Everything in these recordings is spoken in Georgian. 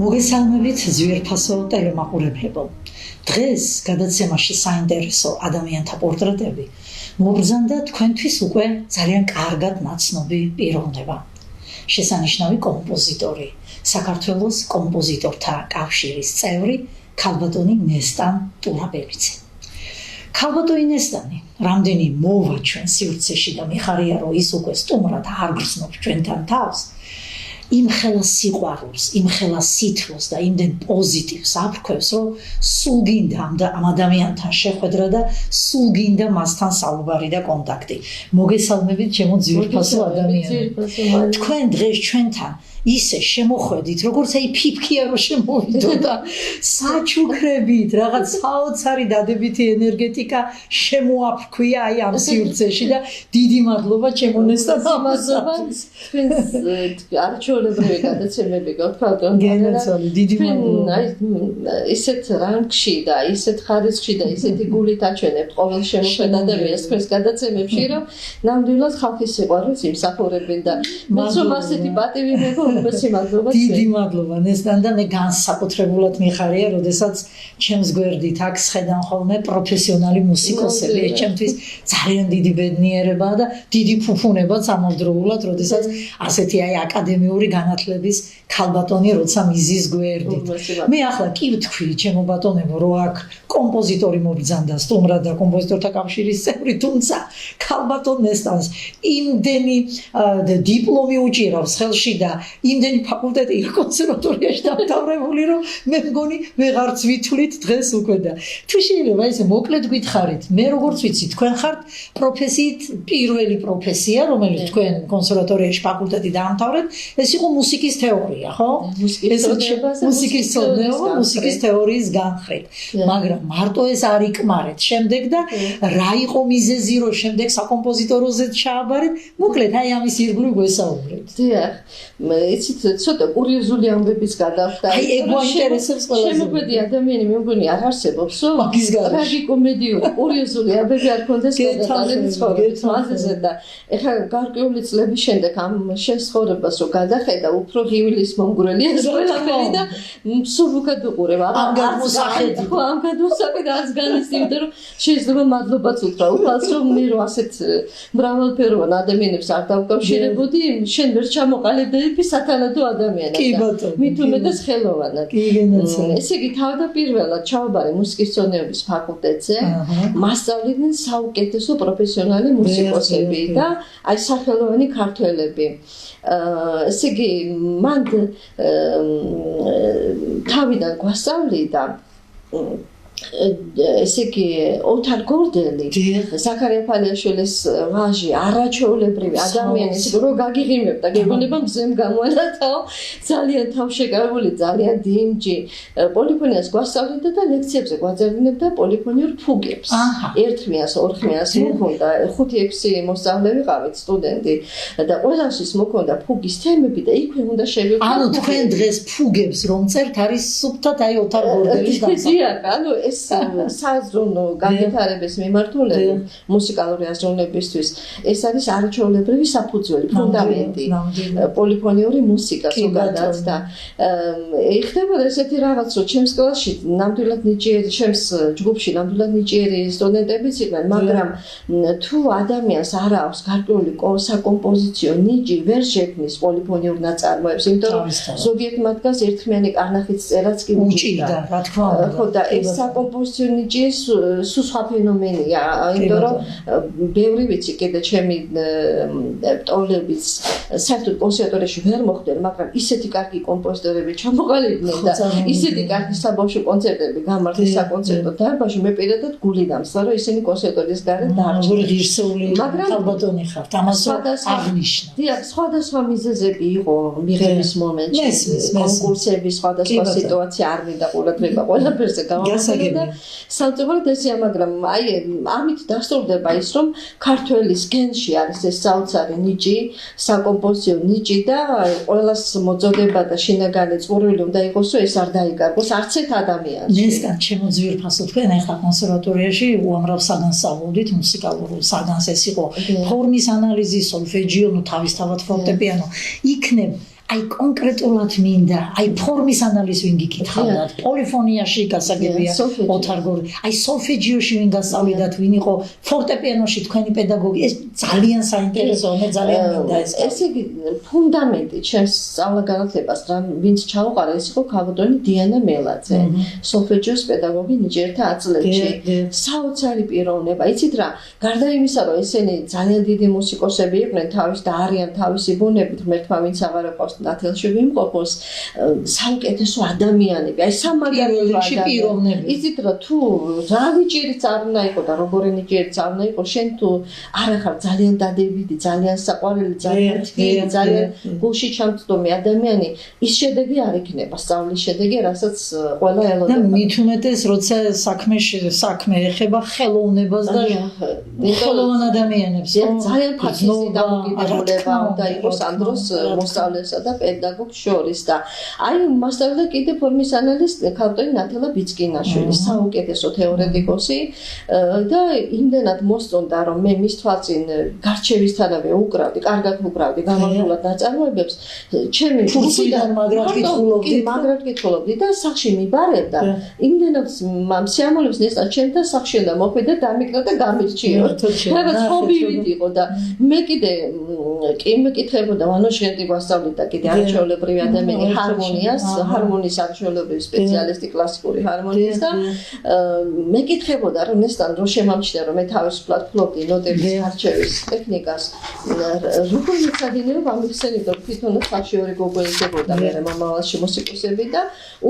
მოგესალმებით ძვირფასო ტელემაყურებლებო. დღეს გადაცემაში საინტერესო ადამიანთა პორტრეტები მობრძანდა თქვენთვის უკვე ძალიან კარგად ნაცნობი პიროვნება. შესანიშნავი კომპოზიტორი, საქართველოს კომპოზიტორთა კავშირის წევრი ქალბატონი ნესტან ტურაბელიძე. ქალბატონი ნესტანი რამდენი მოვა ჩვენ სივრცეში და მიხარია რომ ის უკვე სტუმრად არ გრძნობს ჩვენთან თავს. იმხელა სიყვარულს, იმხელა სითბოს და იმდენ პოზიტივს აფრქვევს, რომ სულ გინდა ამ ადამიანთან შეხვედრა და სულ გინდა მასთან საუბარი და კონტაქტი. მოგესალმებით ჩემო ძვირფასო ადამიანებო. თქვენ დღეს ჩვენთან ისე შემოხვედით, როგორც აი ფიფქია რომ შემოვიდო და საჩუქრებით, რაღაც საოცარი დადებითი ენერგეტიკა შემოაფრქვია აი ამ სივრცეში და დიდი მადლობა ჩემო ნესტან ამასობას. თქვენს არჩეულებრივი გადაცემები გაქვთ. გენაცვალე, დიდი მადლობა. აი ისეთ რანგში და ისეთ ხარისხში და ისეთი გულით აჩვენებთ ყოველ შემოხვედა ადამიანს თქვენს გადაცემებში, რომ ნამდვილად ხალხის სიყვარულს იმსახურებენ და მეც რომ ასეთი პატივი მეგო დიდი მადლობა ნესტან და მე განსაკუთრებულად მიხარია, როდესაც ჩემს გვერდით აქ შედან ხოლმე პროფესიონალი მუსიკოსები. ეს ჩემთვის ძალიან დიდი ბედნიერებაა და დიდი ფუფუნებაც ამავდროულად, როდესაც ასეთი აი აკადემიური განათლების ქალბატონი როცა მიზის გვერდით. მე ახლა კი ვთქვი ჩემო ბატონებო, რომ აქ კომპოზიტორი მობრძანდა სტუმრად და კომპოზიტორთა კავშირის წევრი, თუმცა ქალბატონ ნესტანს იმდენი დიპლომი უჭირავს ხელში და იმდენი ფაკულტეტი კონსერვატორიაში დამთავრებული, რომ მე მგონი ვეღარც ვითვლით დღეს უკვე და თუ შეიძლება ესე მოკლედ გითხარით, მე როგორც ვიცი, თქვენ ხართ პროფესიით პირველი პროფესია, რომელიც თქვენ კონსერვატორიაში ფაკულტეტი დაამთავრეთ, ეს იყო მუსიკის თეორია, ხო? მუსიკის ცოდნეობა, მუსიკის თეორიის განხრით. მაგრამ მარტო ეს არ იკმარეთ შემდეგ და რა იყო მიზეზი, რომ შემდეგ საკომპოზიტოროზე ჩააბარეთ? მოკლედ აი ამის ირგვლივ გვესაუბრეთ. დიახ. იცით, ცოტა კურიოზული ამბების გადავხდა. აი ეგ მოინტერესებს ყველაზე. შემოგვედი ადამიანი მე მგონი არ არსებობს, რომ ტრაგიკომედიური კურიოზული ამბები არ ქონდეს გადატანილი ცხოვრების მასზე და ეხლა გარკვეული წლების შემდეგ ამ შესაძლებლობას რომ გადახედა, უფრო ღივილის მომგვრელია ეს ყველაფერი და სულ უკეთ უყურებ. ამ გადმოსახედი. ხო, ამ გადმოსახედი არც განიცდი, იმიტომ რომ შეიძლება მადლობაც უთხრა უფალს, რომ მე რო ასეთ მრავალფეროვან ადამიანებს არ დავკავშირებოდი, შენ ვერ ჩამოყალიბდები სათანადო ადამიანად. კი ბატონო. მით უმეტეს ხელოვანად. კი გენაცვალე. ესე იგი თავდაპირველად ჩავაბარე მუსიკის ცოდნეობის ფაკულტეტზე, მასწავლიდნენ საუკეთესო პროფესიონალი მუსიკოსები და აი სახელოვანი ქართველები. ესე იგი მან თავიდან გვასწავლიდა ესე იგი ოთარ გორდელი, ზაქარია ფალიაშვილის ვაჟი, არაჩვეულებრივი ადამიანი, რო გაგიღიმებდა, გეგონება მზემ გამოანათაო, ძალიან თავშეკავებული, ძალიან დინჯი. პოლიფონიას გვასწავლიდა და ლექციებზე გვაძებნებდა პოლიფონიურ ფუგებს. ერთხმიანს, ორხმიანს მოქონდა, 5-6 მოსწავლე ვიყავით სტუდენტი და ყველასთვის მოქონდა ფუგის თემები და იქვე უნდა შევიყვანო. ანუ თქვენ დღეს ფუგებს რომ წერთ არის სუფთად აი ოთარ გორდელის დიახ, ანუ ეს საზრუნო განვითარების მიმართულება მუსიკალური აზროვნებისთვის ეს არის არაჩვეულებრივი საფუძველი, ფუნდამენტი პოლიფონიური მუსიკა ზოგადად და იხდებოდა ესეთი რაღაც, რომ ჩემს კლასში ნამდვილად ნიჭიერი, ჩემს ჯგუფში ნამდვილად ნიჭიერი სტუდენტებიც იყვნენ, მაგრამ თუ ადამიანს არ აქვს გარკვეული საკომპოზიციო ნიჭი, ვერ შექმნის პოლიფონიურ ნაწარმოებს, იმიტომ რომ ზოგიერთ მათგანს ერთხმიანი კარნახით წერაც კი უჭირდა, რა თქმა უნდა. ხო და ეს საკომპოზიციო ნიჭი სულ სხვა ფენომენია, იმიტომ რომ ბევრი ვიცი კიდე ჩემი ტოლების საერთოდ კონსერვატორიაში ვერ მოხვდნენ, მაგრამ ისეთი კარგი კომპოზიტორები ჩამოყალიბდნენ და ისეთი კარგი საბავშვო კონცერტები გამართეს საკონცერტო დარბაზში, მე პირადად გული დამსლა, რომ ისინი კონსერვატორიის გარეთ დარჩნენ. ღირსეული ქალბატონი ხართ, ამას აღნიშნა. დიახ, სხვადასხვა მიზეზები იყო მიღების მომენტში, კონკურსების სხვადასხვა სიტუაცია არ მინდა ყურადღება ყველაფერზე გამოვასაგებ და სამწუხაროდ ესეა, მაგრამ აი ამით დასტურდება ის, რომ ქართველის გენში არის ეს საოცარი ნიჭი, საკომპოზიციო ნიჭი და ყველას მოწოდება და შინაგანი წურვილი უნდა იყოს, რომ ეს არ დაიკარგოს არც ერთ ადამიანს. ნესტან ჩემო ძვირფასო, თქვენ ახლა კონსერვატორიაში უამრავ საგანს სწავლობდით, მუსიკალურ საგანს ეს იყო ფორმის ანალიზი, სოლფეჯიო, თავისთავად ფორტეპიანო. იქნებ აი კონკრეტულად მინდა, აი ფორმის ანალიზი ვინ გიკითხავდათ, პოლიფონიაში გასაგებია ოთარგორი, აი სოლფეჯიოში ვინ გასწავლიდათ, ვინ იყო ფორტეპიანოში თქვენი პედაგოგი, ეს ძალიან საინტერესოა, მე ძალიან მინდა ეს. ესე იგი ფუნდამენტი ჩემს სწავლა-განათლებას რა ვინც ჩაუყარა, ეს იყო ქალბატონი დიანა მელაძე, სოლფეჯიოს პედაგოგი ნიჭიერთა აწლეთში. საოცარი პიროვნება, იცით რა, გარდა იმისა, რომ ესენი ძალიან დიდი მუსიკოსები იყვნენ თავის და არიან თავისი ბუნებით, ღმერთმა ვინც აღარ აყავს ნათელში ვიმყოფოს, საუკეთესო ადამიანები, აი სამაგიერო პიროვნები. იცით რა, თუ რა ნიჭიერიც არ უნდა იყო და როგორი ნიჭიერიც არ უნდა იყო, შენ თუ არ ახარ ძალიან დადებითი, ძალიან საყვარელი, ძალიან თბილი, ძალიან გულში ჩამწდომი ადამიანი, ის შედეგი არ იქნება, სწავლის შედეგი, რასაც ყველა ელოდება. და მით უმეტეს, როცა საქმე ეხება ხელოვნებას და ხელოვან ადამიანებს, ძალიან ფაქიზი დამოკიდებულება უნდა იყოს ამ დროს მოსწავლესა და პედაგოგს შორის და აი მასწავლე კიდე ფორმის ანალიზი ქალბატონი ნათელა ბიცკინაშვილი, საუკეთესო თეორეტიკოსი და იმდენად მოსწონდა რომ მე მის თვალწინ გარჩევისთანავე უკრავდი, კარგად უკრავდი გამართულად ნაწარმოებებს, ჩემი კურსიდან მაგრამ კითხულობდი და სახში მიბარებდა, იმდენად სიამოვნებს ნესტან ჩემთან სახში უნდა მოხვიდა და დამიკრა და გამირჩიო. რაღაც ჰობივით იყო და მე კიდე კი მეკითხებოდა ვანოშენტი გვასწავლიდა კიდე არაჩვეულებრივი ადამიანი ჰარმონიის არაჩვეულებრივი სპეციალისტი კლასიკური ჰარმონიის და მეკითხებოდა რომ ნესტან რო შემამჩნია რომ მე თავისუფლად ფლობდი ნოტების არჩევის ტექნიკას როგორ მიცადინეობ ამიხსენით რომ თვითონაც სახში ორი გოგო ეძებოდა მე მომავალში მუსიკოსები და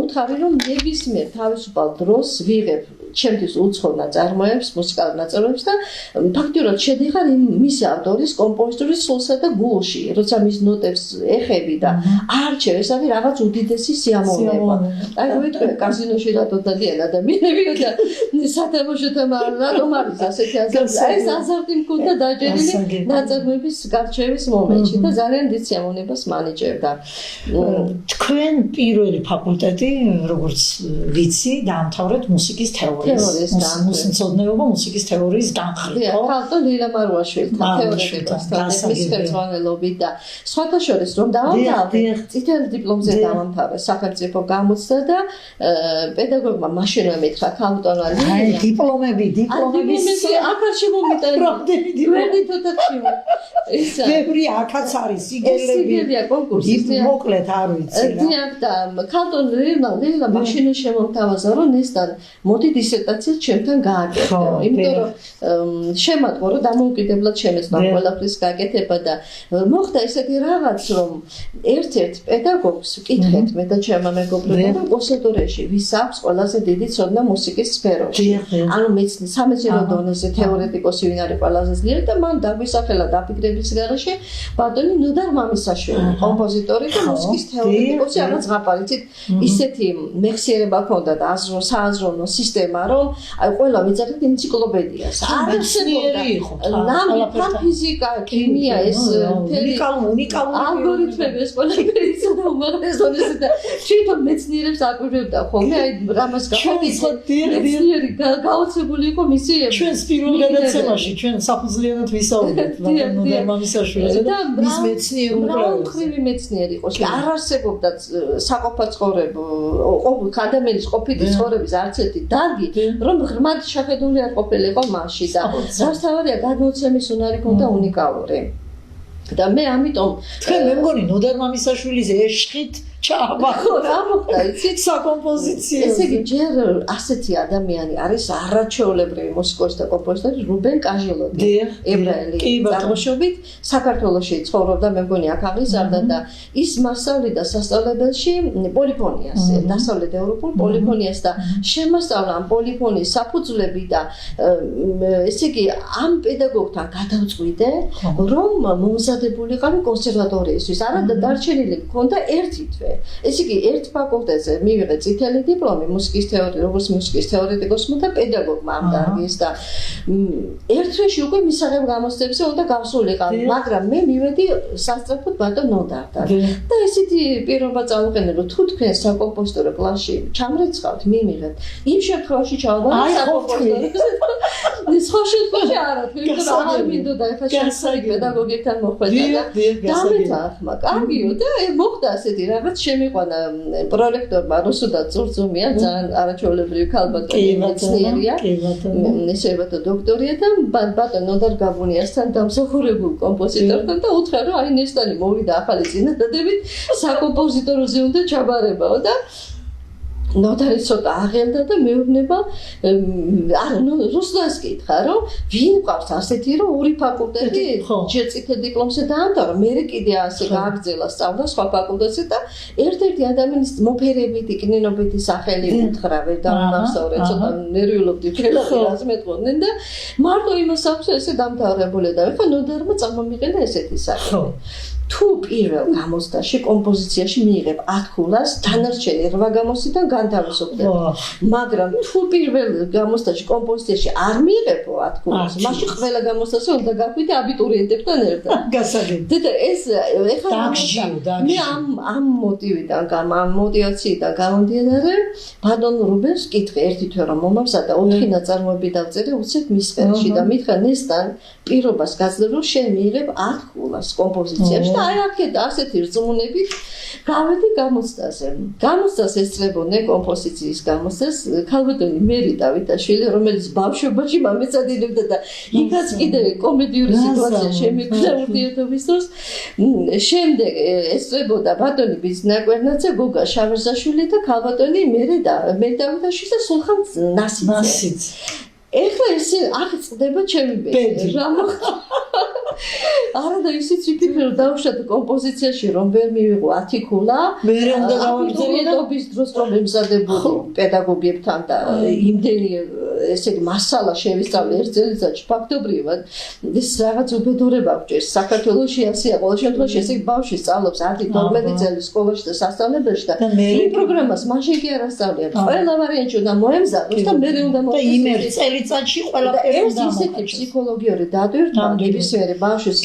უთხარი რომ ნებისმიერ თავისუფალ დროს ვიღებ ჩემთვის უცხო ნაწარმოებს, მუსიკალურ ნაწარმოებს და ფაქტიურად შედიხარ მისი ავტორის, კომპოზიტორის სულსა და გულში, როცა მის ნოტებს ეხები და არჩევ, ეს არის რაღაც უდიდესი სიამოვნება. აი ვიტყვი კაზინოში რატო დადიან ადამიანები და სათამაშოთა რატომ არის ასეთი აზრი? აი ეს აზრი მქონდა დაჭერილი ნაწარმოების გარჩევის მომენტში და ძალიან დიდ სიამოვნებას მანიჭებდა. თქვენ პირველი ფაკულტეტი, როგორც ვიცი, დაამთავრეთ მუსიკის თეორია. მუსიკისმცოდნეობა, მუსიკის თეორიის განხრით, ხო? ქალბატონ ლილა მარუაშვილთან თეორეტიკოსთან მის ხელმძღვანელობით და სხვათა შორის რომ დაამთავრე, წითელ დიპლომზე დაამთავრე, სახელმწიფო გამოცდა და პედაგოგმა მაშინვე მითხრა ქალბატონმა ლილამ დიპლომები აქაც შემომიტანა. ვერდი თოთაჩიმა. ბევრი აქაც არის სიგელია კონკურსი. მოკლედ არ ვიცი რა. დიახ და ქალბატონ ლილა მაშინვე შემომთავაზა რომ ნესტან მოდი დისერტაციას ჩემთან გააკეთო. იმიტომ რომ შემატყო რომ დამოუკიდებლად შემეცნო ყველაფრის გაკეთება და მოხდა ესეთი რაღაც რომ ერთ-ერთ პედაგოგს ვკითხეთ მე და ჩემმა მეგობრებმა რომ კონსერვატორიაში ვის აქვს ყველაზე დიდი ცოდნა მუსიკის სფეროში. ანუ მეცნი სამეცნიერო დონეზე თეორეტიკოსი ვინ არის ყველაზე ძლიერი და მან დაგვისახელა დაფიქრების გარეშე ბატონი ნოდარ მამისაშვილი, კომპოზიტორი და მუსიკის თეორეტიკოსი, რაღაც ზღაპარიცით ისეთი მეხსიერება ჰქონდა და სააზროვნო სისტემა რომ აი ყველა ვიწერეთ ენციკლოპედიას. მეცნიერი იყო. ნამი ფიზიკა, ქიმია ეს უნიკალური ალგორითმები ეს ყველაფერი და უმაღლესონეს და თვითონ მეცნიერებს აკვირვებდა ხოლმე აი რამას მეცნიერი გაოცებული იყო მისი ჩვენს პირველ გადაცემაში ჩვენ საფუძვლიანად ვისაუბრეთ ბატონო მამისაშვილზე და მის მეცნიერულ კვლევებზე მეცნიერი იყო არ არსებობდა საყოფაცხოვრებო ადამიანის ყოფილი ცხოვრების არც ერთი დარგი რომ ღრმად შეხედული არ ყოფილიყო მასში და რაც თავარია გადმოცემის უნარი ჰქონდა უნიკალური და მე ამიტომ თქვენ მე მგონი ნოდარ მამისაშვილის ეშხით ჩააბახო რა მოხდა იცით საკომპოზიციო ესე იგი ჯერ ასეთი ადამიანი არის არაჩვეულებრივი მუსიკოსი და კომპოზიტორი რუბენ კაჟელოდი ებრაელი წარმოშობით საქართველოში ცხოვრობდა მე მგონი აქ აღიზარდა და ის მასწავლიდა სასწავლებელში პოლიფონიას დასავლეთ ევროპულ პოლიფონიას და შემოსწავლა ამ პოლიფონიის საფუძვლები და ესე იგი ამ პედაგოგთან გადავწყვიტე რომ მომზადებულიყავი კონსერვატორიისთვის არა და დარჩენილი მქონდა ერთი თვე ესე იგი ერთ ფაკულტეტზე მივიღე წითელი დიპლომი მუსიკის თეორია როგორც მუსიკის თეორეტიკოსმა და პედაგოგმა ამ დარგის და ერთ თვეში უკვე მისაღებ გამოცდებზე უნდა გავსულიყავი მაგრამ მე მივედი სასწრაფოდ ბატონ ნოდართან და ესეთი პირობა წავუყენე რომ თუ თქვენ საკომპოზიტორო კლასში ჩამრეცხავთ მიმიღეთ იმ შემთხვევაში ჩავაბარე საკომპოზიტორო სხვა შემთხვევაში არა, თვითონ აღარ მინდოდა ეხლა შემთხვევით პედაგოგებთან მოხვედა და დამეთა ახლა. კარგიო და მოხდა ასეთი რაღაც შემიყვანა პროექტორმა რუსუდაც ზურზუმია ძალიან არაჩვეულებრივი ქალბატონი მეცნიერია. შეებათა დოქტორია და ბატონ ნოდარ გაბუნიასთან დამსახურებულ კომპოზიტორთან და უთხრა რომ აი ნესტანი მოვიდა ახალი წინადადებით საკომპოზიტოროზე უნდა ჩაბარებაო და ნოდარი ცოტა აღელდა და მეუბნება არა რუსლანს კითხა რომ ვინ ყავს ასეთი რომ ორი ფაკულტეტი ჯერ წითელ დიპლომზე დაამთავრა მე კიდე ასე გააგრძელა სწავლა სხვა ფაკულტეტზე და ერთ-ერთი ადამიანის მოფერებითი კნინობითი სახელი უთხრა ვერ დამახსოვრე ცოტა ნერვიულობდი ხელახლა რას მეტყოდნენ და მარტო იმას აქვს ესე დამთავრებული და ეხლა ნოდარმა წამომიყენა ესეთი სახელი თუ პირველ გამოცდაში კომპოზიციაში მიიღებ 10 ქულას, დანარჩენი 8 გამოცდიდან განთავისუფლებ. მაგრამ თუ პირველ გამოცდაში კომპოზიციაში არ მიიღებო 10 ქულას, მაშინ ყველა გამოცდაზე უნდა გახვიდე აბიტურიენტებთან ერთად. გასაგებია. და ეს ეხლა მე ამ მოტივიდან, ამ მოტივაციიდან გამომდინარე, ბატონ რუბენს კითხე ერთი თვე რომ მომავსა და 4 ნაწარმოები დავწერე უცებ მის ხელში და მითხრა ნესტან პირობას გაძლევ რომ შენ მიიღებ 10 ქულას კომპოზიციაში. აი აქეთ ასეთი რწმუნებით გავედი გამოცდაზე. გამოცდას ესწრებოდნენ კომპოზიციის გამოცდას ქალბატონი მერი დავითაშვილი, რომელიც ბავშვობაში მამეცადინებდა და იქაც კიდე კომედიური სიტუაცია შემეგვიდა ურთიერთობის დროს. შემდეგ ესწრებოდა ბატონი ბიზნაკვერნაძე, გოგა შავერზაშვილი და ქალბატონი მერი დავითაშვილი და სულხან ნასიძე. ეხლა ესე აქ წდება ჩემი ბედი. რა მოხდა? არა და ისიც ვიფიქრე რომ დავუშვათ კომპოზიციაში რომ ვერ მივიღო 10 ქულა მერე უნდა გავაგრძელოს დროს რომ ემზადებოდი პედაგოგებთან და იმდენი ესე იგი მასალა შევისწავლე ერთ წელიწადში ფაქტობრივად ეს რაღაც უბედურება გვჭირს საქართველოში ასეა ყოველ შემთხვევაში ესე იგი ბავშვი სწავლობს 10-12 წელი სკოლაში და სასწავლებელში და იმ პროგრამას მაშინ კი არ ასწავლია ყველა ვარიანტი უნდა მოემზადოს და მერე უნდა და იმ ერთ წელიწადში ყველაფერი უნდა ეს ისეთი ფსიქოლოგიური დადვირთვა ნებისმიერი ბავშვის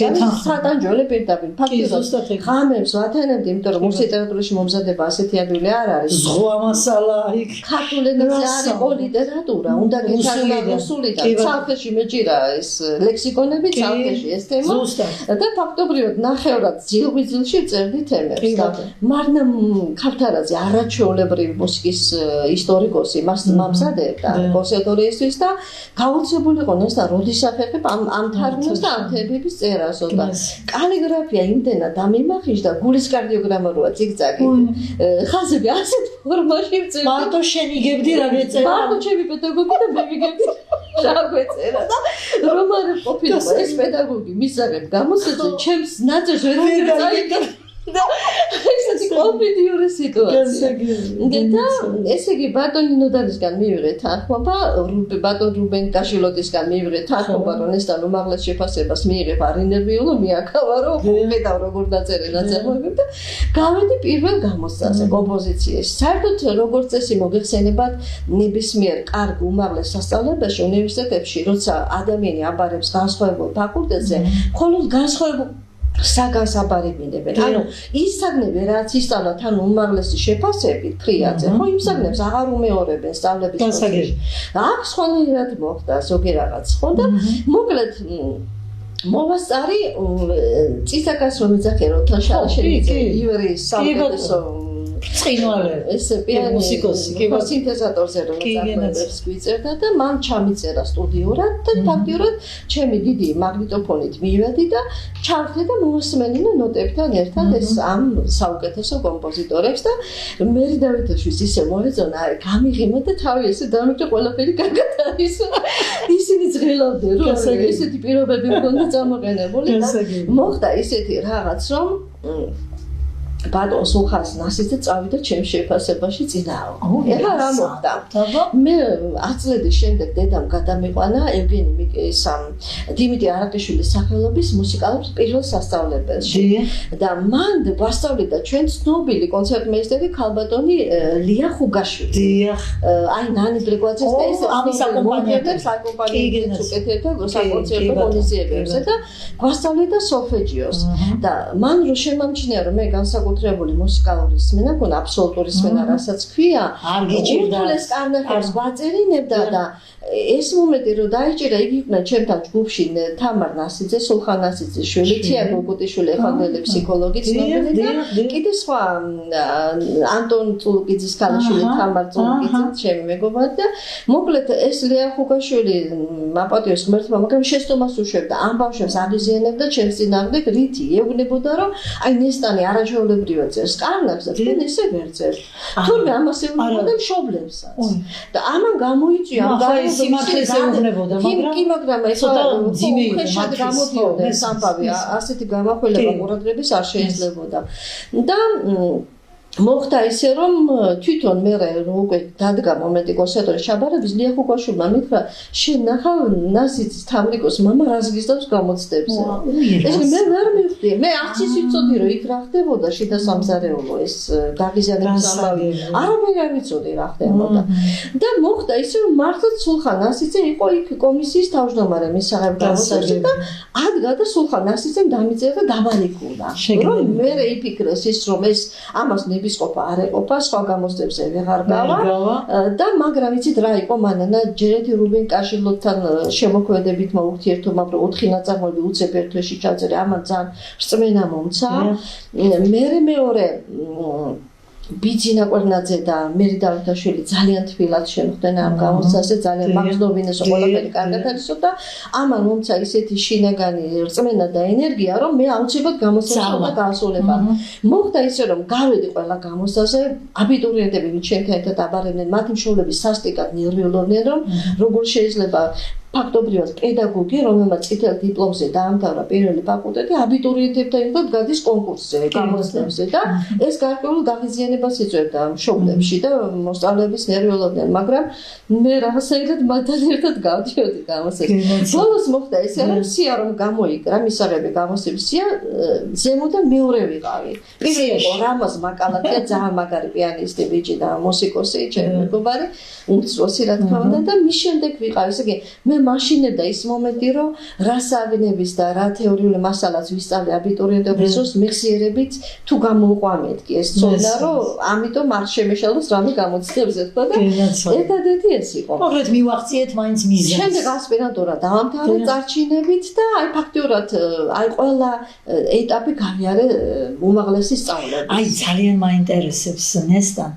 სატანჯოლე პირდაპირ ფაქტობრივად ღამებს ვათანებდი იმიტომ რომ ლიტერატურაში მომზადება ასეთი ადვილი არ არის ზღვა მასალა იქ ქართულ ენაზე არ იყო ლიტერატურა უნდა გეთანხმება რუსულიდან ცალკეში მეჭირა ეს ლექსიკონები ცალკეში ეს თემა და ფაქტობრივად ნახევრად ძილღვიძლში წერდი თემებს და მარნა ქავთარაძე არაჩვეულებრივი მუსიკის ისტორიკოსი მას მომზადებდა კონსერვატორიისთვის და გაუცებული იყო და როდის ახერხებ ამ თარგმნას და ამ თემების წერასო და კალიგრაფია იმდენად დამიმახიშდა გულის კარდიოგრამა როა ციგ-წაგი ხაზები ასეთ ფორმაში ვწერდი მარტო შენ იგებდი რა გეწერა მარტო ჩემი პედაგოგი და მე ვიგებდი რა გვეწერა და რომ არ ყოფილიყო ეს პედაგოგი მისაღებ გამოსცე ჩემს ნაწერს ვერ წაიგდა და ესეთი კომედიური სიტუაცია. და ესე იგი ბატონი ნოდარისგან მივიღე თანხმობა, ბატონ რუბენ კაშილოტისგან მივიღე თანხმობა, რომ ესთან უმაღლეს შეფასებას მიიღებ არინერვიულო, მიაქავა რომ ხედავ როგორ დაწერე ნაწარმოებები და გავედი პირველ გამოცდაზე კომპოზიციაში. საერთოდ როგორც წესი მოგეხსენებათ ნებისმიერ კარგ უმაღლეს სასწავლებელში უნივერსიტეტებში, როცა ადამიანი აბარებს განსხვავებულ ფაკულტეტზე, მხოლოდ განსხვავებულ საგანს აბარებინებენ. ანუ ის საგნები რაც ისწავლა თან უმაღლესი შეფასებით ფრიაძე, ხო იმ საგნებს აღარ უმეორებენ სწავლების პროცესში. აქ სხვანაირად მოხდა ზოგი რაღაც, ხო და მოკლედ მოვასწარი წისაკას რომ ეძახერო თან შალაშელიძე ივერიის საუკეთესო წინვალე ეს პიანინოსიკოსი სინთეზატორზე რომ წარმოებს გვიწერდა და მან ჩამიწერა სტუდიურად და ფაქტიურად ჩემი დიდი მაგნიტოფონით მივედი და ჩავხდი და მოусმენინა ნოტებთან ერთად ეს ამ საუკეთესო კომპოზიტორებს და მერი დავითაშვილს ისე მოეწონა გამიღიმა და თავი ესე დამიჭა ყველაფერი კარგად არის ისინი ძღელავდნენ რომ ესეთი პირობები მქონდა წამოყენებული და მოხდა ისეთი რაღაც რომ ბატონ სულხან ნასიძე წავიდა ჩემს შეფასებაში წინააღმდეგ. ეხლა რა მოხდა? მე 10 წლების შემდეგ დედამ გადამიყვანა ევგენი დიმიტრი არაყიშვილის სახელობის მუსიკალურ პირველ სასწავლებელში. და მან ვასწავლიდა ჩვენ ცნობილი კონცერტმეისტერი ქალბატონი ლია ხუგაშვილი. დიახ. აი ნანი ბრეგვაძეს და ეს ამის აკომპანიებს უკეთებდა საკონცერტო ღონისძიებებზე და ვასწავლიდა სოლფეჯიოს. და მან რო შემამჩნია რომ მე განსაკუთრებით განსაკუთრებული მუსიკალური სმენა ქონა, აბსოლუტური სმენა, რასაც ქვია, ურთულეს კარნახებს ვაწერინებდა და ეს მომენტი რომ დაიჭირა, იგი იქნა ჩემთან ჯგუფში თამარ ნასიძე, სულხან ნასიძის შვილი, თიაგო გუტიშვილი, ეხანდელი ფსიქოლოგი ცნობილი და კიდე სხვა ანტონ წულუკიძის ქალიშვილი, თამარ წულუკიძე, ჩემი მეგობარი და მოკლედ ეს ლეა ხუგაშვილი მაპატიოს ღმერთმა, მაგრამ შეცდომას უშვებდა, ამ ბავშვებს აღიზიანებდა ჩემს წინააღმდეგ, რითი ეუბნებოდა რომ აი ნესტანი არაჩვეულებრივად წერს კარნახს და თქვენ ესე ვერ წერთ. თურმე ამას ეუბნებოდა და მშობლებსაც. და ამან გამოიწვია ამ სიმართლეს ეუბნებოდა, მაგრამ ცოტა მძიმე იყო ხეშად გამოდიოდა ეს ამბავი, ასეთი გამახვილება ყურადღების არ შეეძლებოდა. და მოხდა ისე რომ თვითონ მე უკვე დადგა მომენტი კონსერვატორიის ჩაბარების ლია ხუგაშვილმა მითხრა შენ ნახავ ნასიძის თამრიკოს მამა რას გიზდავს გამოცდებზე. ეს მე ვერ მივხვდი. მე არც ის ვიცოდი რომ იქ რა ხდებოდა შიდა სამზარეულო ეს გაგიზიანების ამბავი. არაფერი არ ვიცოდი რა ხდებოდა. და მოხდა ისე რომ მართლაც სულხან ნასიძე იყო იქ კომისიის თავმჯდომარე მის საღებავ გამოცდაზე და ადგა და სულხან ნასიძემ დამიწერა და დაბალიკურა. რომ მე იფიქრეს ის რომ ეს ამას ებისყოფა არ ეყოფა, სხვა გამოცდებზე ვეღარ გავა და მაგრამ იცით რა იყო მანანა ჯერეთი რუბენ კაშილოვთან შემოქმედებით მოურთიერთობა, რომ 4 ნაწარმოები უცებ ერთ თვეში ჩაწერე, ამან ძალიან რწმენა მომცა. მეორე ბიძინა კვერნაძე და მერი დავითაშვილი ძალიან თბილად შემოხდნენ ამ გამოცდაზე, ძალიან მაგზნობინესო ყველაფერი კარგად არისო და ამან მომცა ისეთი შინაგანი რწმენა და ენერგია, რომ მე აუცილებლად გამოცდაზე და გაასრულება. მოხდა ისე რომ გავედი ყველა გამოცდაზე, აბიტურიენტები ჩემთან ერთად აბარებდნენ, მათი მშობლები სასტიკად ნერვიულობდნენ, რომ როგორ შეიძლება ფაქტობრივად პედაგოგი, რომელმაც წითელ დიპლომზე დაამთავრა პირველი ფაკულტეტი, აბიტურიენტებთან ერთად გადის კონკურსზე, გამოცდებზე და ეს გარკვეულ გაღიზიანებას იწვევდა მშობლებში და მოსწავლეების ნერვიულობდნენ, მაგრამ მე რაღაცაირად მათთან ერთად გავდიოდი გამოცდაზე. ბოლოს მოხდა ესე, რომ სია რომ გამოიკრა, მისაღები გამოცდების სია ზემოდან მეორე ვიყავი. პირველი იყო რამაზ მაკალათია, ძალიან მაგარი პიანისტი ბიჭი და მუსიკოსი, ჩემი მეგობარი, უმცროსი რა თქმა უნდა და მის შემდეგ ვიყავი. ესე იგი მე მაშინებდა ის მომენტი, რომ რას აღნების და რა თეორიული მასალას ვისწავლე აბიტურიენტების დროს მეხსიერებით თუ გამოუყვამეთ კი ეს ცოდნა, რომ ამიტომ არ შემეშალოს რამე გამოცდებზე თქვა და ერთადერთი ეს იყო. მოკლედ მივახციეთ მაინც მიზანს. შემდეგ ასპირანტურა დავამთავრე წარჩინებით და აი ფაქტიურად აი ყველა ეტაპი გავიარე უმაღლესი სწავლებით. აი ძალიან მაინტერესებს ნესტან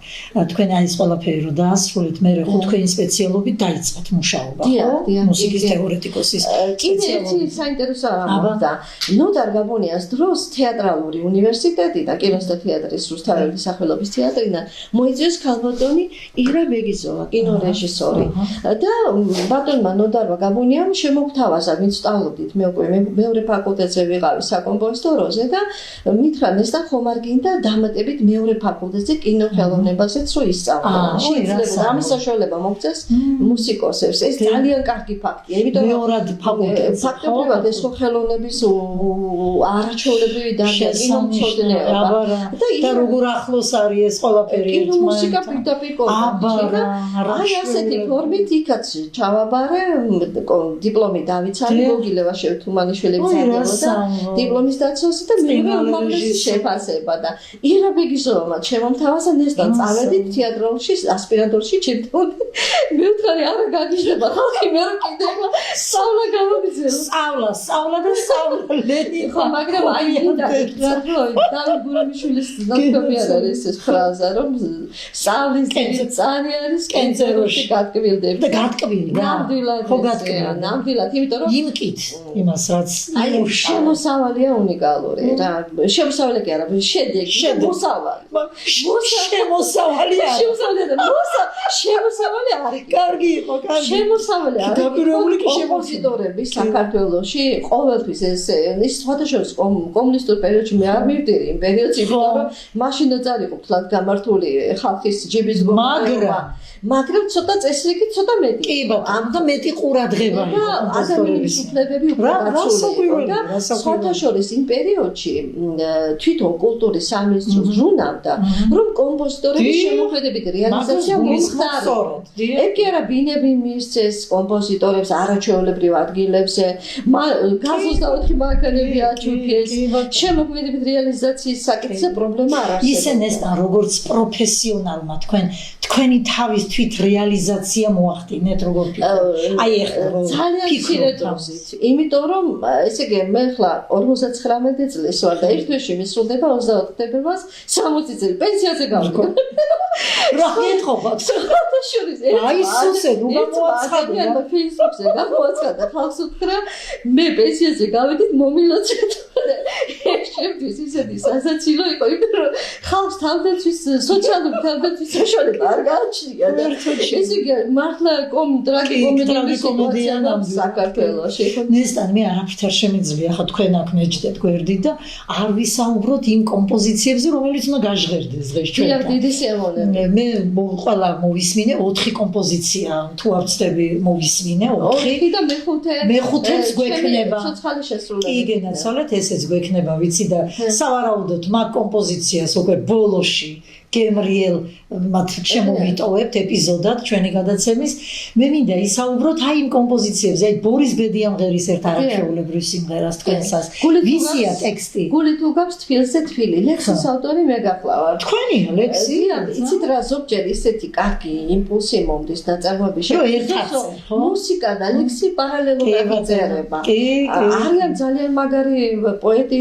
თქვენ აი ეს ყველაფერი რომ დაასრულეთ, მე ხო თქვენი სპეციალობით დაიწყეთ მუშაობა, ხო? მუსიკის თეორეტიკოსის კიდე ერთი საინტერესო ამბავი. ნოდარ გაბუნიას დროს თეატრალური უნივერსიტეტი და კინოს და თეატრის რუსთაველის სახელობის თეატრიდან მოიწვიეს ქალბატონი ირა ბეგიზოვა, კინორეჟისორი. და ბატონმა ნოდარმა გაბუნიამ შემოგთავაზა, ვინც სწავლობდით, მე უკვე მეორე ფაკულტეტზე ვიყავი საკომპოზიტოროზე და მითხრა ნესტან ხომ არ გინდა დამატებით მეორე ფაკულტეტზე კინოხელოვნებაზეც რო ისწავლო. შეიძლება ამის საშუალება მოგწეს მუსიკოსებს. ეს ძალიან კარგი ფაქტია, იმიტომ რომ მეორად ფაკულტეტს ფაქტობრივად ეს ხელოვნების არაჩვეულებრივი დარგია კინომცოდნეობა და როგორ ახლოს არის ეს ყველაფერი ერთმანეთთან. კინომუსიკა პირდაპირ კონტაქტში. აი ასეთი ფორმით იქაც ჩავაბარე, დიპლომი დავიცალე, გოგილევაშევ თუმანიშვილის ძაღლოდა დიპლომის დაცვას და მე უმაღლესი შეფასება და ირა ბეგიზოვმა შემომთავაზა ნესტან წავედით თეატრალში ასპირანტურში ჩემთან. მე ვთქვი არა გაგიჟდება ხალხი მე რა კიდე სწავლა გამოგიძელა. სწავლა და სწავლა ლენი ხო, მაგრამ აი ინდა დავით გურამიშვილის ნახტომი არის ეს ფრაზა, რომ სწავლის ძანი არის კენწეროში გატკბილდები და გატკბილი. ნამდვილად ხო გატკბილი. ნამდვილად, იმიტომ რომ იმკით იმას რაც აი შემოსავალია უნიკალური რა. შემოსავალი კი არა, შედეგი, მოსავალი. შემოსავალი არის. შემოსავალი არის. კარგი იყო, კარგი. შემოსავალი არის. დაპირებული კომპოზიტორები საქართველოში ყოველთვის ეს სხვადასხვა კომუნისტურ პერიოდში მე არ მივდირი იმ პერიოდში, იმიტომ რომ მაშინაც არ იყო თლად გამართული ხალხის ჯიბის გომა. მაგრამ ცოტა წესრიგი ცოტა მეტი. კი ბატონო, ამ და მეტი ყურადღება იყო ადამიანის უფლებები უფრო დაცული და სხვადასხვა იმ პერიოდში თვითონ კულტურის სამინისტროს ზრუნავდა, რომ კომპოზიტორების შემოქმედებით რეალიზაცია მოხდეს. ეგ კი არა ბინები მისცეს კომპოზიტორებს არაჩვეულებრივ ადგილებზე, 124 მანქანები აჩუქეს. შემოქმედებით რეალიზაციის საკითხზე პრობლემა არ არსებობს. ისე ნესტან როგორც პროფესიონალმა თქვენი თავის თვით რეალიზაცია მოახდინეთ როგორ ფიქრობთ? აი ეხლა ძალიან მცირე დროებით. იმიტომ რომ ესე იგი მე ხლა 59 წლის ვარ და ერთ თვეში მისრულდება 24 თებერვალს 60 წელი პენსიაზე გავიდა. რა გეთხოვოთ? აი სუსე ნუ გამოაცხადე. მე ფეისბუქზე გამოაცხადა ხალხს უთხრა მე პენსიაზე გავიდით მომილოცეთ. შემთხვევით ისეთი სასაცილო იყო იმიტომ რომ ხალხს თავდაცვის სოციალური თავდაცვის საშუალება არ გააჩნია და ესე იგი მართლა ტრაგიკომედია საქართველოში. ნესტან მე არაფრით არ შემიძლია ხა თქვენ აქ მეჯდეთ გვერდით და არ ვისაუბროთ იმ კომპოზიციებზე რომელიც უნდა გაჟღერდეს დღეს ჩვენთან. დიდი სიამოვნებაა. მე ყველა მოვისმინე 4 კომპოზიცია თუ არ ვწდები მოვისმინე 4 და მეხუთეც გვექნება. ცოცხალი შესრულება. კი გენაცვალეთ ესეც გვექნება ვიცი და სავარაუდოდ მაგ კომპოზიციას უკვე ბოლოში გემრიელ მათ შემოვიტოვებთ ეპიზოდად ჩვენი გადაცემის. მე მინდა ისაუბროთ აი იმ კომპოზიციებზე, აი ბორის ბედიამღერის ერთ არაჩვეულებრივ სიმღერას თქვენსას. ვისია ტექსტი? გული თუ გაქვს თბილზე თბილი. ლექსის ავტორი მე გახლავარ. თქვენია ლექსი? იცით რა ზოგჯერ ისეთი კარგი იმპულსი მომდის ნაწარმოების შექმნას. მუსიკა და ლექსი პარალელურად იწერება. არიან ძალიან მაგარი პოეტი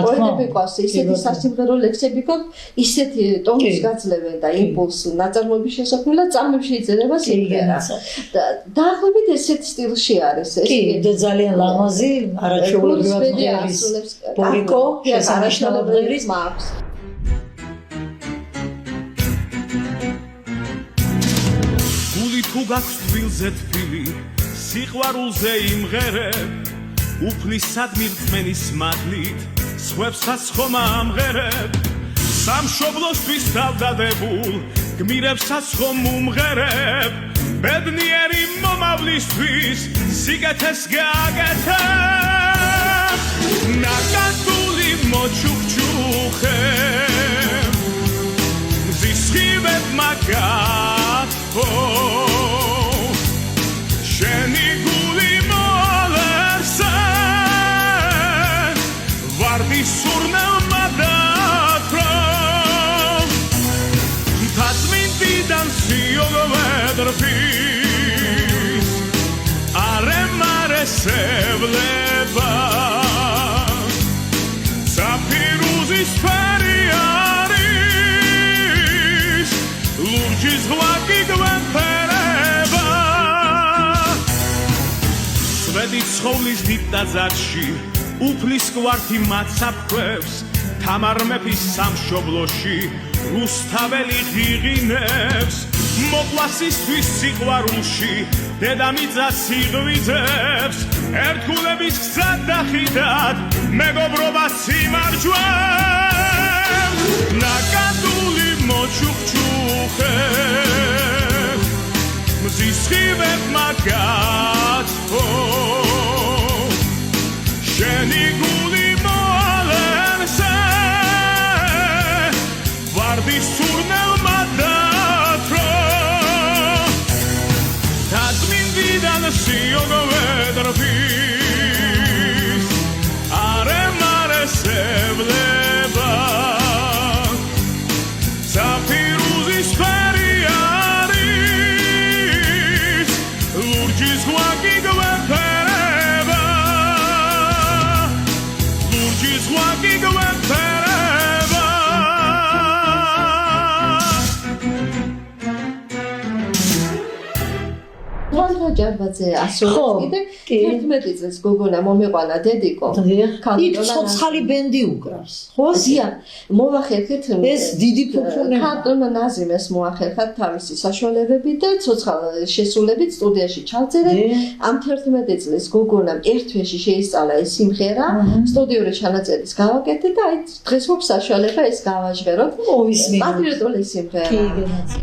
პოეტები ყავს, ისეთი სასიმღერო ლექსები ყავს, ისეთი ტონის გაძლევენ და იმპულს ნაწარმოების შესაქმნელად წამებში იწერება სიმღერა. დაახლოებით ესეთ სტილში არის ეს. კი, და ძალიან ლამაზი, არაჩვეულებრივად მღერის ბორიკო, შესანიშნავად მღერის მაქვს. გული თუ გაქვს თბილზე თბილი, სიყვარულზე იმღერებ, უფლისად მირწმენის მადლით, სხვებსაც ხომ ამღერებ. სამშობლოსთვის დავდადებულ გმირებსაც ხომ უმღერებ ბედნიერი მომავლისთვის სიკეთეს გააკეთებ ნაკადული მოჩუქჩუხებ მზის ხივებ მაგათო შენი გული მოლერსე ვარდი სურნელმა Vedrfis Aremare sevleba Sapiruzis feriaris Lurgis hlaki gvenpereba Svedit scholis diptazarshi Uplis kvarti matsapquevs Tamar mepis samshobloshi Rustabeli ღიღინებს მოყვასისთვის სიყვარულში დედამიწას სიღვიძებს ერთგულების გზა დახიდად მეგობრობას იმარჯვებს ნაკადული მოჩუქჩუხებს მზის ხივებ მაგათო შენი გული მოალენსე ვარდი სურნელმა დათრო დაწმინდიდან სიოგოვედრფის არემარე სევლება საფირუზის ფერი არის ლურჯის ღვაკი გვეფერება ლურჯის ღვაკი გვეფერება ჯარბაძე ასრულებს კიდე 11 წელს გოგონა მომიყვანა დედიკო იქ ცოცხალი ბენდი უკრავს ხო ზიან მოახერხეთ ეს დიდი ფუფუნე ქართულმა ნაზიმეს მოახერხათ თავისი საშუალებები და ცოცხალ შესრულებით სტუდიაში ჩავწერეთ ამ 11 წელს გოგონამ ერთ თვეში შეისწავლა ეს სიმღერა სტუდიური ჩანაწერის გავაკეთეთ და აი დღეს გვაქვს საშუალება ეს გავაჟღეროთ პატრიოტული სიმღერა კი გენაცი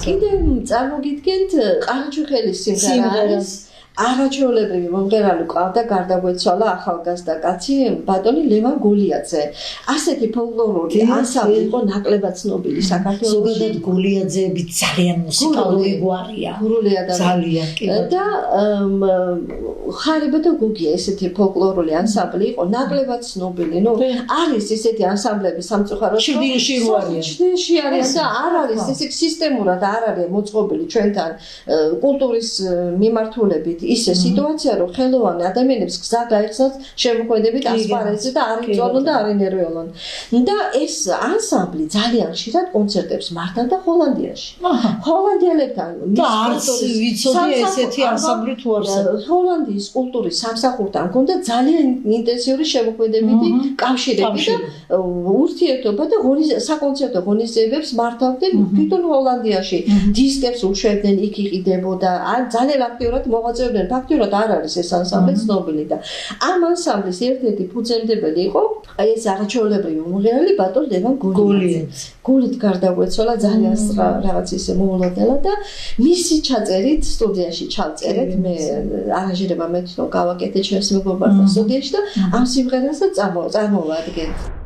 კიდევ წარმოგიდგენთ ყარაჩუხელის სიმღერას არაჩვეულებრივი მომღერალი ყავდა გარდაგვეცვალა ახალგაზრდა კაცი ბატონი ლევან გოლიაძე. ასეთი ფოლკლორული ანსამბლი იყო ნაკლებად ცნობილი საქართველოში. ზოგადად გოლიაძეები ძალიან მუსიკალური გვარია. ძალიან და ხარება და გოგია ესეთი ფოლკლორული ანსამბლი იყო ნაკლებად ცნობილი. ნუ არის ესეთი ანსამბლები სამწუხაროდ შვიდში არიან და არ არის ესე სისტემურად არ არის მოწყობილი ჩვენთან კულტურის მიმართულებით ისე სიტუაცია რომ ხელოვანი ადამიანებს გზა გაიხსნათ შემოქმედებით ასპარეზზე და არ იწვალონ და არ ენერვიულონ. და ეს ანსამბლი ძალიან ხშირად კონცერტებს მართავდა ჰოლანდიაში. ჰოლანდიელებთან და არც ვიცოდი ესეთი ანსამბლი თუ არსებობს. ჰოლანდიის კულტურის სამსახურთან ჰქონდა ძალიან ინტენსიური შემოქმედებითი კავშირები და ურთიერთობა და საკონცერტო ღონისძიებებს მართავდნენ თვითონ ჰოლანდიაში. დისკებს უშვებდნენ, იქ იყიდებოდა, ძალიან აქტიურად მოღვაწეობდა იწვევდნენ, ფაქტობრივად არ არის ეს ანსამბლი ცნობილი და ამ ანსამბლის ერთ-ერთი ფუძემდებელი იყო ეს არაჩვეულებრივი უმღერალი ბატონ ლევან გოლიაძე. გულით გარდაგვეცვალა ძალიან რაღაც ისე მოულოდნელად და მისი ჩაწერით სტუდიაში ჩავწერეთ მე არანჟირება მე თვითონ გავაკეთე ჩვენს მეგობართან სტუდიაში და ამ სიმღერასაც წარმოვადგენთ.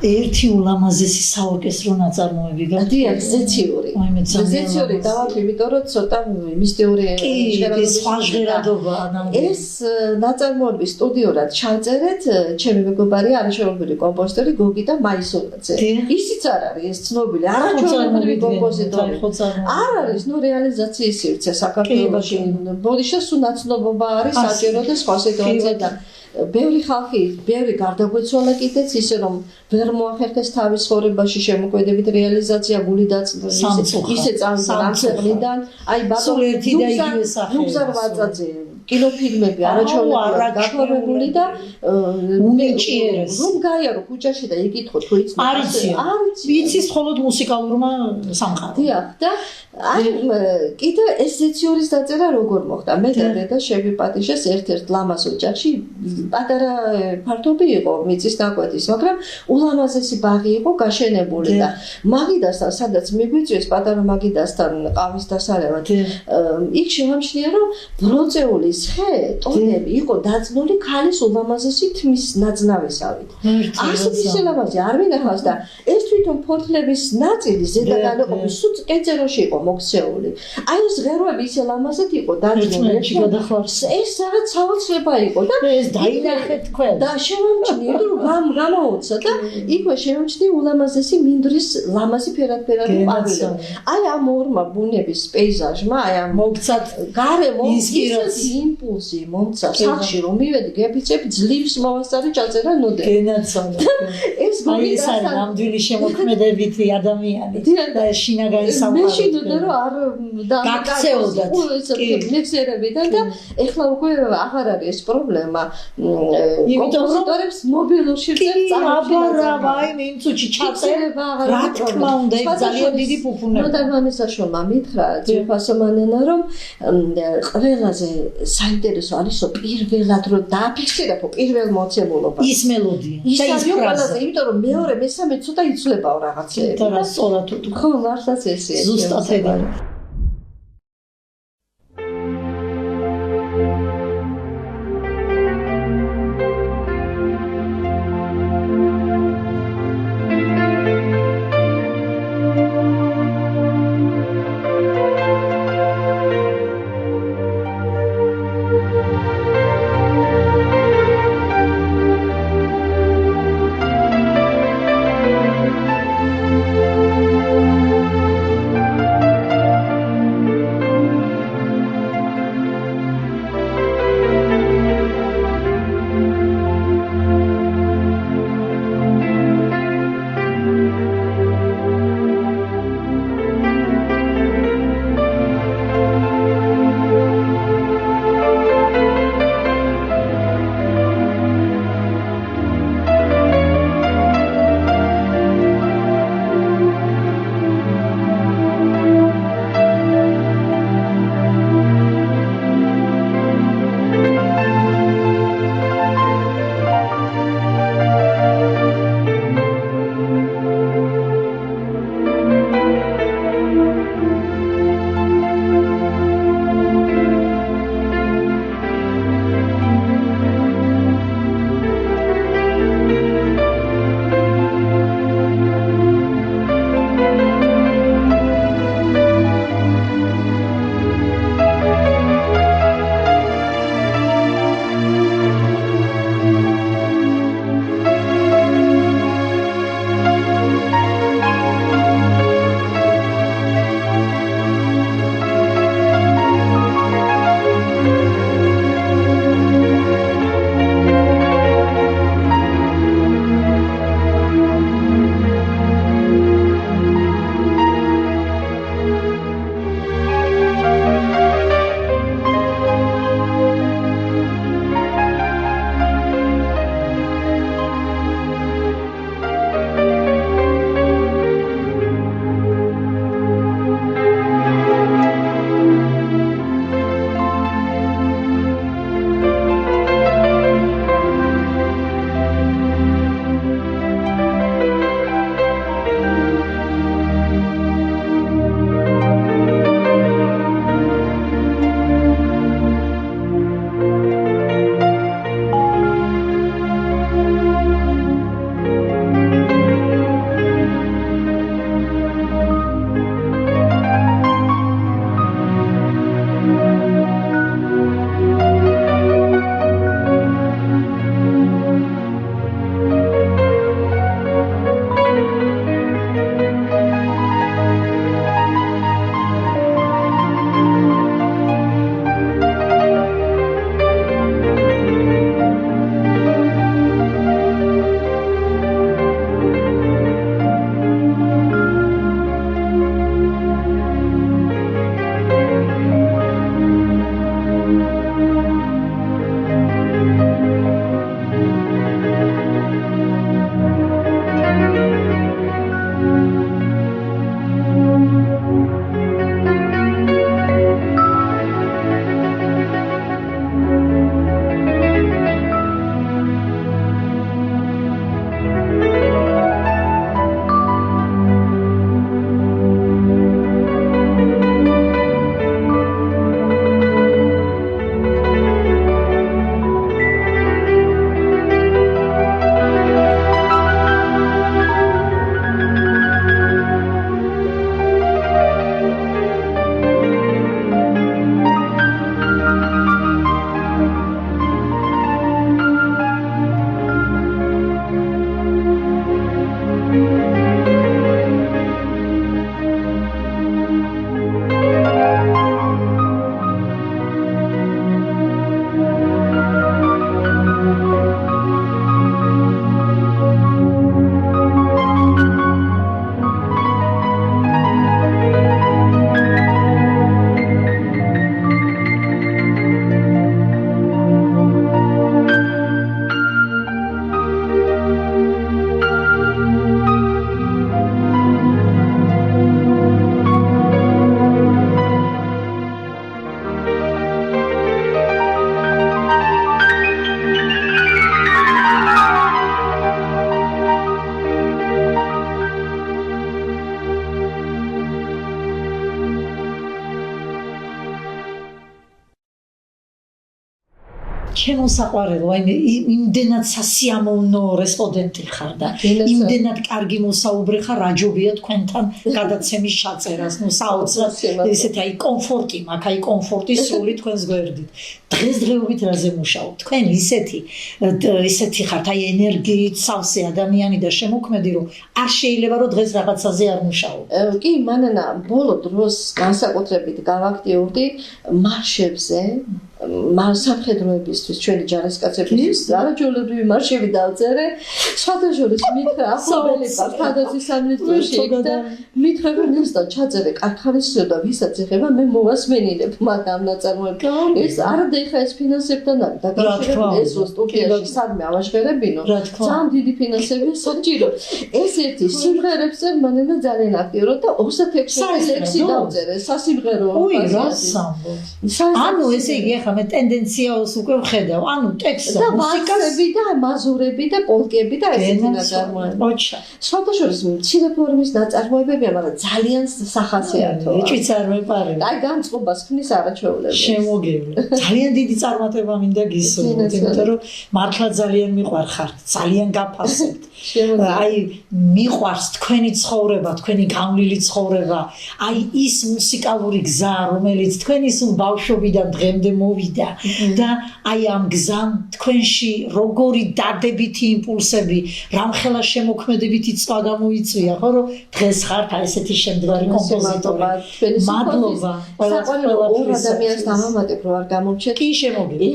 ერთი ულამაზესი საორკესტრო ნაწარმოები გაქვთ. დიახ, ზეციური დავაქვი, იმიტომ რომ ცოტა მისტიური ჟღერადობა. ეს ნაწარმოები სტუდიურად ჩავწერეთ ჩემი მეგობარი არაჩვეულებრივი კომპოზიტორი გოგიტა მაისონაძე. ისიც არ არის ეს ცნობილი არაჩვეულებრივი კომპოზიტორი. არ არის, რეალიზაციის სივრცე საქართველოში. ბოდიშა სულ ნაცნობობა არის საჭირო და სხვა სიტუაციებთან. ბევრი ხალხი, ბევრი გარდაგვეცვალა კიდეც ისე რომ ვერ მოახერხეს თავის ცხოვრებაში შემოქმედებით რეალიზაცია გული დაწნილი ისე წავიდა ამცეყლიდან აი ბატონო ნუგზარ ვაძაძე კინოფილმები არაჩვეულებრივად გაფორმებული და უმეჭიერეს რომ გაიარო ქუჩაში და იკითხო თუ იცი იცის მხოლოდ მუსიკალურმა სამყარომ დიახ და აი კიდე ეს ზეციორის დაწერა როგორ მოხდა მე და დედა შევიპატიჟეს ერთ-ერთ ლამაზ ოჯახში პატარა ფართობი იყო მიწის დაკვეთის მაგრამ ულამაზესი ბაღი იყო გაშენებული და მაგიდასთან სადაც მიგვიწვიეს პატარა მაგიდასთან ყავის დასალევად იქ შევამჩნია რომ ბროწეულის ხე ტონები იყო დაძნული ქალის ულამაზესი თმის ნაძნავისავით ასეთი სილამაზე არ მინახავს და ეს თვითონ ფოთლების ნაწილი ზედაგან იყო სულ კეწეროში იყო მოქცეული აი ეს ღეროები ისე ლამაზად იყო დაძნული ეს რაღაც საოცრება იყო და ეს დაინახეთ თქვენ და შევამჩნიე რომ გამოუცა და იქვე შევამჩნიე ულამაზესი მინდვრის ლამაზი ფერადფერადი ყვავილი აი ამ ორმა ბუნების პეიზაჟმა აი ამ მოგცათ გარემო ისეთი იმპულსი მომცა სახში რომ მივედი გეფიცები ძლივს მოვასწარი ჩაწერა ნოდე გენაცვალე ეს ეს არის ნამდვილი შემოქმედებითი ადამიანი და შინაგანი სამყარო მე შედოდა რომ არ გაქცეოდა მეხსიერებიდან და ეხლა უკვე აღარ არის ეს პრობლემა კომპოზიტორებს მობილურში აბარავა აი მიმცუჩი ჩაწერება რა თქმა უნდა ეს ძალიან დიდი ფუფუნება ნოდა მამისაშვილმა მითხრა ჯეფასომანენა რომ ყველაზე საინტერესო არისო პირველად რომ დააფიქსირებო პირველ მოცემულობას ის მელოდია და ის ყველაზე იმიტომ რომ მეორე მესამე ცოტა იცვლებაო რაღაცეები და რა სწორად თუ ხო მართლაც ესეა ზუსტად ეგრე ჩემო საყვარელო, აი მე იმდენად სასიამოვნო რესპონდენტი ხარ და იმდენად კარგი მოსაუბრე ხარ, რაჯობია თქვენთან გადაცემის ჩაწერას, ნუ საოცრად ესეთი აი კომფორტი მაქვს, აი კომფორტი სული თქვენს გვერდით. დღესდღეობით რაზე მუშაობთ? თქვენ ისეთი ხართ, აი ენერგიით სავსე ადამიანი და შემოქმედი, რომ არ შეიძლება რომ დღეს რაღაცაზე არ მუშაობ. კი, მანანა ბოლო დროს განსაკუთრებით გავაქტიურდი მარშებზე, სამხედროებისთვის, ჩვენი ჯარისკაცებისთვის არაჩვეულებრივი მარშები დავწერე. სხვადასხვა მითხრა ახალბელი თავდაცვის სამინისტროში და მითხრა რომ ნესტა ჩაწერე კარხანის და ვისაც ეხება მე მოვასმენინებ მათ ამ ნაწარმოებს. ეს არა და ეხა ეს ფინანსებთან არის დაკავშირებული, ეს სტუდიაში სადმე ავაშღერებინო. ძალიან დიდი ფინანსებია საჭირო. ეს ერთი სიმღერებს მანენა ძალიან აქტიურად და 26 ლექსი დავწერე სასიმღერო. ანუ ესე იგი ახლა მე ტენდენციას უკვე ვხედავ. ანუ ტექსტს და მუსიკასები და მაზურები და პოლკები და ესეთი ნაწარმოებები. ოჩა. სხვადასხვა მცირე ფორმის ნაწარმოებებია, მაგრამ ძალიან სახასიათოა. ეჭვიც არ მეპარებ. აი განწყობას ქმნის არაჩვეულებრივ. შემოგევლე. ძალიან დიდი წარმატება მინდა გისურვოთ, იმიტომ რომ მართლა ძალიან მიყვარხართ, ძალიან გაფასებთ. აი მიყვარს თქვენი ცხოვრება, თქვენი გავლილი ცხოვრება, აი ის მუსიკალური გზა, რომელიც თქვენი სულ ბავშვობიდან დღემდე მოვიდა და აი ამ გზამ თქვენში როგორი დადებითი იმპულსები, რამხელა შემოქმედებითი წვა გამოიწვია, ხო რომ დღეს ხართ აი ესეთი შემდგარი კომპოზიტორი. მადლობა. ორ ადამიანს დამამატებ რომ არ გამომჩეთ. კი შემოგევლე.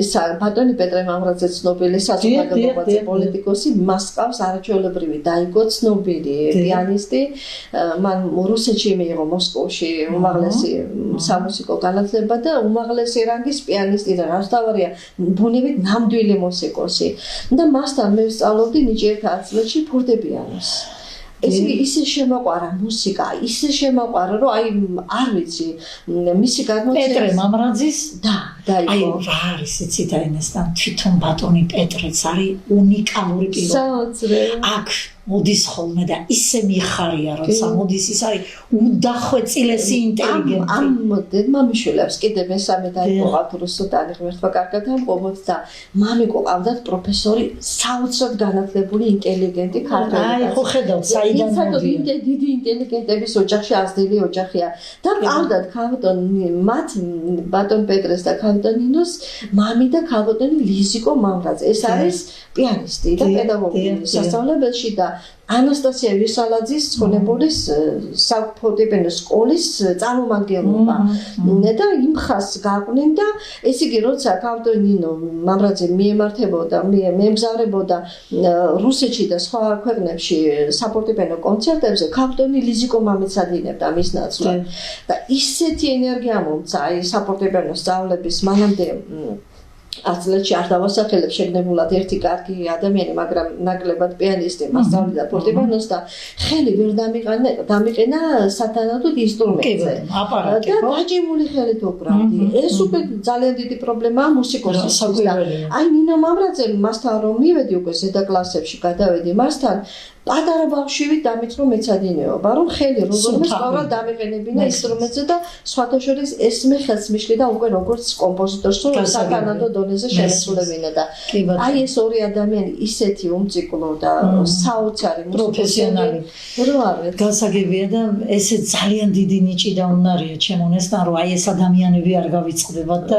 ის ბატონი პეტრე მამრაძე ცნობილი საზოგადოებრივი პოლიტიკოსი, მას ყავს არაჩვეულებრივი დაიგო ცნობილი პიანისტი. მან რუსეთში მიიღო მოსკოვში უმაღლესი სამუსიკო განათლება და უმაღლესი რანგის პიანისტი და რასთავარია ბუნებით ნამდვილი მუსიკოსი. და მასთან მე ვსწავლობდი ნიჭიერთა წლებში ფორტეპიანოს. ისე შემოყვარა მუსიკა, ისე შემოყვარა, რომ აი არ ვიცი, მისი გადმოცემა პეტრე მამრაძის დაიგო. აი რა არის იცით აინესთან თვითონ ბატონი პეტრეც არის უნიკალური პიროვნება. საოცრე. აქ მოდის ხოლმე და ისე მიხარია, როცა მოდის ის არის უდახვეწილესი ინტელიგენტი. ამ დედმამიშვილებს კიდე მესამე დაიყვავთ რუსეთანი ღმერთმა კარგად ამყობოთ და მამი ყავდათ პროფესორი საოცრად განათლებული ინტელიგენტი ქართველი. აი ხო ხედავთ საიდან მოდიან. დიდი ინტელიგენტების ოჯახში აზდელი ოჯახია და ყავდათ ქალბატონი მათ ბატონ პეტრეს და ქალბატონინოს მამი და ქალბატონი ლიზიკო მამრაძე. ეს არის პიანისტი და პედაგოგი სასწავლებელში და ანასტასია ვისალაძის ცხოველების საფორტეპიანო სკოლის წარმომადგენლობა და იმ ხაზს გაყვნენ და ესე იგი როცა ქალბატონინო მამრაძე მიემართებოდა მიემგზავრებოდა რუსეთში და სხვა ქვეყნებში საფორტეპიანო კონცერტებზე ქალბატონი ლიზიკო მამეცადინებდა მის ნაცვლად და ისეთი ენერგია მომცა აი საფორტეპიანო სწავლების მანამდე აწლებში არ დავასახელებ შეგნებულად ერთი კარგი ადამიანი, მაგრამ ნაკლებად პიანისტი მასწავლიდა ფორტეპიანოს და ხელი ვერ დამიყენა სათანადოდ ინსტრუმენტზე. და დაჭიმული ხელით უკრავდი. ეს უკვე ძალიან დიდი პრობლემაა მუსიკოსისთვის. აი ნინა მამრაძე მასთან რომ მივედი უკვე ზედა კლასებში, გადავედი მასთან პატარა ბავშვი დამიწყო მეცადინეობა, რომ ხელი რომელმე სწავლა დამიყენებინა ინსტრუმენტზე და სხვათა შორის ესმე ხელს მიშლი და უკვე როგორც კომპოზიტორს სათანადო დონეზე შემეცვლებინა და აი ეს ორი ადამიანი ისეთი უმციკლო და საოცარი პროფესიონალი რო არის. გასაგებია და ესე ძალიან დიდი ნიჭი და უნარია ჩემონესთან, რომ აი ეს ადამიანები არ გავიწყდებათ და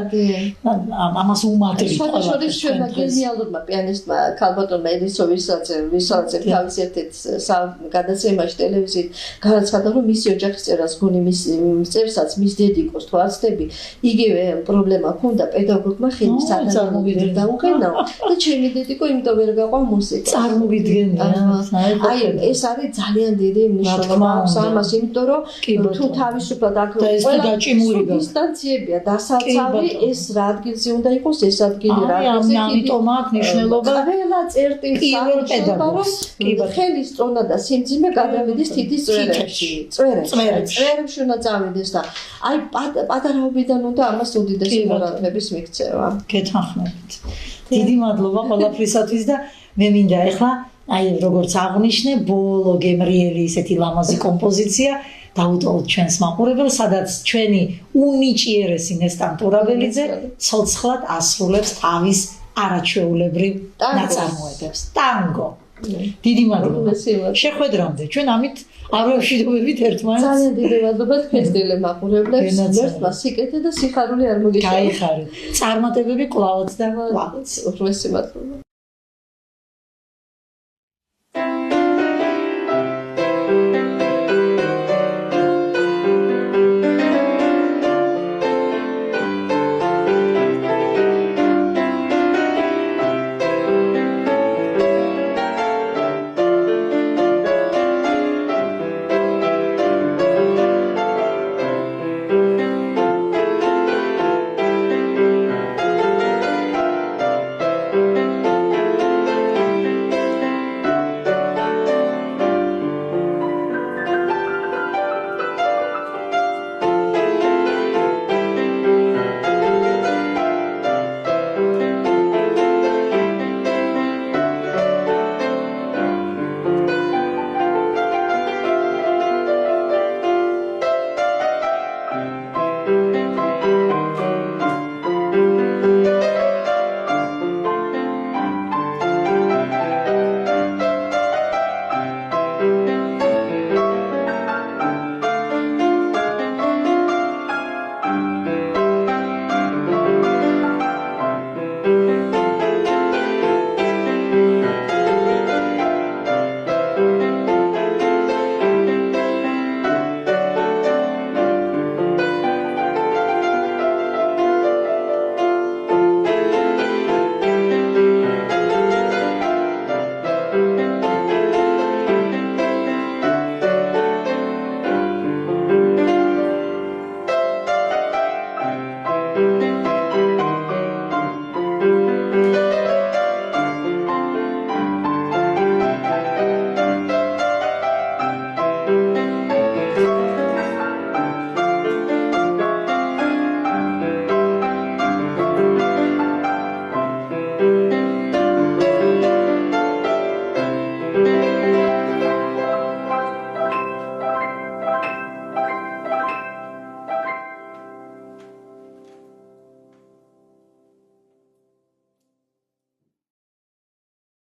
ამას უმაგრით ყველა. სხვათა შორის ჩვენმა გენიალურმა პიანისტმა ქალბატონმა ედისო ვისალაძე თავის გადაცემაში ტელევიზიით განაცხადა, რომ მისი ოჯახის წერას გონი მის წერსაც მის დედიკოს თუ აცდები, იგივე პრობლემა ჰქონდა პედაგოგმა ხელის წარმოვიდგენ დაუყენაო და ჩემი დედიკო იმიტომ ვერ გაყვა მუსიკა. წარმოვიდგენია. აი ეს არის ძალიან დიდი მნიშვნელობა აქვს ამას, იმიტომ რომ თუ თავისუფლად აქ ყველა დისტანციებია დასაცავი, ეს რა ადგილზე უნდა იყოს, ეს ადგილი რა ადგილზე. ამიტომ აქვს მნიშვნელობა ყველა წერტილს პირველ პედაგოგს. ხელის წონა და სიმძიმე გადავიდეს თითის წვერებში. წვერებში უნდა წავიდეს და აი პატარაობიდან უნდა ამას უდიდესი ყურადღების მიქცევა. გეთანხმებით. დიდი მადლობა ყველაფრისათვის და მე მინდა ახლა აი როგორც აღნიშნე ბოლო გემრიელი ესეთი ლამაზი კომპოზიცია დაუტოვოთ ჩვენს მაყურებელს, სადაც ჩვენი უნიჭიერესი ნესტან ტურაბელიძე ცოცხლად ასრულებს თავის არაჩვეულებრივ ნაწარმოებებს. ტანგო. დიდი მადლობა. შეხვედრამდე ჩვენ ამით არ ვშვიდობებით ერთმანეთს. ძალიან დიდი მადლობა თქვენს ტელემაყურებლებს. ერთმა სიკეთე და სიხარული არ მოგეშალოთ. გაიხარეთ. წარმატებები კვლავაც და კვლავაც. უღრმესი მადლობა.